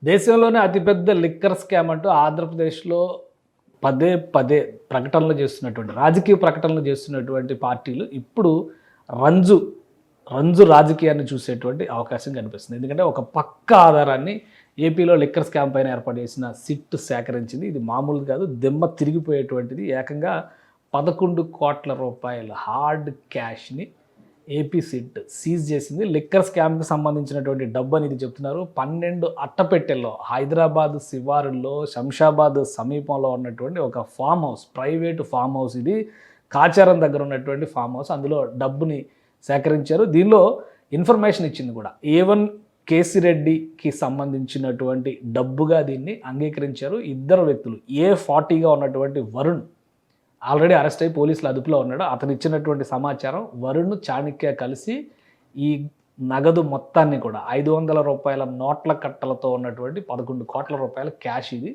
దేశంలోనే అతిపెద్ద liquor scam అంటూ ఆంధ్రప్రదేశ్లో పదే పదే ప్రకటనలు చేస్తున్నటువంటి రాజకీయ ప్రకటనలు చేస్తున్నటువంటి పార్టీలు ఇప్పుడు రంజు రంజు రాజకీయాన్ని చూసేటువంటి అవకాశం కనిపిస్తుంది. ఎందుకంటే ఒక పక్క ఆధారాన్ని ఏపీలో లిక్కర్ స్కామ్ పైన ఏర్పాటు చేసిన సిట్ సేకరించింది. ఇది మామూలు కాదు, దిమ్మ తిరిగిపోయేటువంటిది. ఏకంగా 11 కోట్ల రూపాయల హార్డ్ క్యాష్ని ఏపీ సిట్ సీజ్ చేసింది. లిక్కర్ స్కామ్కి సంబంధించినటువంటి డబ్బు అని ఇది చెప్తున్నారు. 12 అట్టపెట్టెల్లో హైదరాబాద్ శివారుల్లో శంషాబాద్ సమీపంలో ఉన్నటువంటి ఒక farm house, private farm house ఇది. కాచారం దగ్గర ఉన్నటువంటి ఫామ్ హౌస్. అందులో డబ్బుని సేకరించారు. దీనిలో ఇన్ఫర్మేషన్ ఇచ్చింది కూడా. A1 కేసిరెడ్డికి సంబంధించినటువంటి డబ్బుగా దీన్ని అంగీకరించారు ఇద్దరు వ్యక్తులు. A40గా ఉన్నటువంటి వరుణ్ ఆల్రెడీ అరెస్ట్ అయ్యి పోలీసులు అదుపులో ఉన్నాడు. అతను ఇచ్చినటువంటి సమాచారం వరుణ్, చాణక్య కలిసి ఈ నగదు మొత్తాన్ని కూడా 500 రూపాయల నోట్ల కట్టలతో ఉన్నటువంటి 11 కోట్ల రూపాయల క్యాష్ ఇది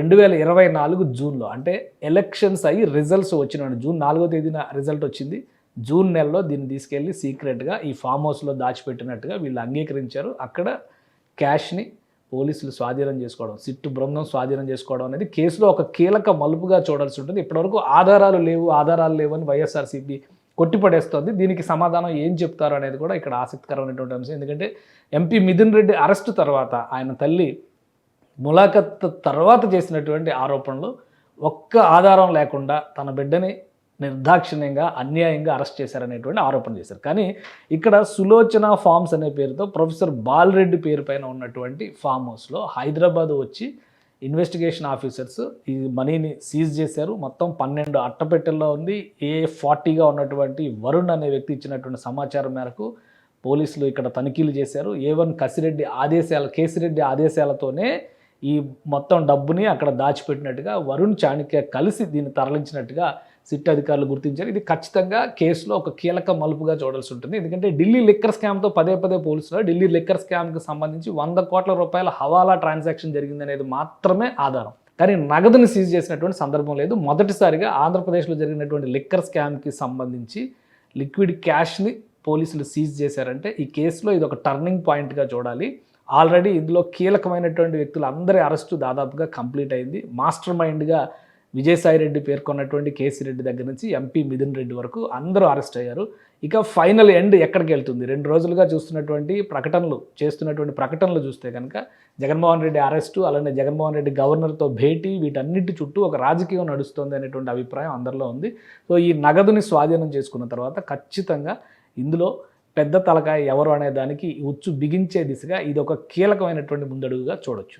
2024 జూన్లో, అంటే ఎలక్షన్స్ అయ్యి రిజల్ట్స్ వచ్చిన జూన్ 4వ తేదీన రిజల్ట్ వచ్చింది. జూన్ నెలలో దీన్ని తీసుకెళ్ళి సీక్రెట్గా ఈ ఫామ్ హౌస్లో దాచిపెట్టినట్టుగా వీళ్ళు అంగీకరించారు. అక్కడ క్యాష్ని పోలీసులు స్వాధీనం చేసుకోవడం, సిట్టు బృందం స్వాధీనం చేసుకోవడం అనేది కేసులో ఒక కీలక మలుపుగా చూడాల్సి ఉంటుంది. ఇప్పటివరకు ఆధారాలు లేవు అని వైఎస్ఆర్సీపీ కొట్టిపడేస్తోంది. దీనికి సమాధానం ఏం చెప్తారు అనేది కూడా ఇక్కడ ఆసక్తికరమైనటువంటి అంశం. ఎందుకంటే ఎంపీ మిథున్ రెడ్డి అరెస్టు తర్వాత ఆయన తల్లి ములాఖత్ తర్వాత చేసినటువంటి ఆరోపణలు ఒక్క ఆధారం లేకుండా తన బిడ్డని నిర్దాక్షిణ్యంగా అన్యాయంగా అరెస్ట్ చేశారనేటువంటి ఆరోపణ చేశారు. కానీ ఇక్కడ సులోచన ఫార్మ్స్ అనే పేరుతో ప్రొఫెసర్ బాలరెడ్డి పేరు పైన ఉన్నటువంటి ఫామ్ హౌస్లో హైదరాబాద్ వచ్చి ఇన్వెస్టిగేషన్ ఆఫీసర్స్ ఈ మనీని సీజ్ చేశారు. మొత్తం 12 అట్టపెట్టెల్లో ఉంది. A40గా ఉన్నటువంటి వరుణ్ అనే వ్యక్తి ఇచ్చినటువంటి సమాచారం మేరకు పోలీసులు ఇక్కడ తనిఖీలు చేశారు. A1 కేసిరెడ్డి ఆదేశాలతోనే ఈ మొత్తం డబ్బుని అక్కడ దాచిపెట్టినట్టుగా వరుణ్, చాణక్య కలిసి దీన్ని తరలించినట్టుగా సిట్ అధికారులు గుర్తించారు. ఇది ఖచ్చితంగా కేసులో ఒక కీలక మలుపుగా చూడాల్సి ఉంటుంది. ఎందుకంటే ఢిల్లీ లిక్కర్ స్కామ్తో పదే పోలీసులు ఢిల్లీ లిక్కర్ స్కామ్కి సంబంధించి 100 కోట్ల రూపాయల హవాలా ట్రాన్సాక్షన్ జరిగిందనేది మాత్రమే ఆధారం. కానీ నగదుని సీజ్ చేసినటువంటి సందర్భం లేదు. మొదటిసారిగా ఆంధ్రప్రదేశ్లో జరిగినటువంటి లిక్కర్ స్కామ్కి సంబంధించి లిక్విడ్ క్యాష్ని పోలీసులు సీజ్ చేశారంటే ఈ కేసులో ఇది ఒక టర్నింగ్ పాయింట్గా చూడాలి. ఆల్రెడీ ఇందులో కీలకమైనటువంటి వ్యక్తులు అందరి అరెస్టు దాదాపుగా కంప్లీట్ అయింది. మాస్టర్ మైండ్గా విజయసాయిరెడ్డి పేర్కొన్నటువంటి కేసిరెడ్డి దగ్గర నుంచి ఎంపీ మిథున్ రెడ్డి వరకు అందరూ అరెస్ట్ అయ్యారు. ఇక ఫైనల్ ఎండ్ ఎక్కడికి వెళ్తుంది? 2 రోజులుగా చేస్తున్నటువంటి ప్రకటనలు చూస్తే కనుక జగన్మోహన్ రెడ్డి అరెస్టు, అలానే జగన్మోహన్ రెడ్డి గవర్నర్తో భేటీ, వీటన్నిటి చుట్టూ ఒక రాజకీయం నడుస్తుంది అనేటువంటి అభిప్రాయం అందరిలో ఉంది. సో ఈ నగదుని స్వాధీనం చేసుకున్న తర్వాత ఖచ్చితంగా ఇందులో పెద్ద తలకాయ ఎవరు అనే దానికి ఉచ్చు బిగించే దిశగా ఇది ఒక కీలకమైనటువంటి ముందడుగుగా చూడొచ్చు.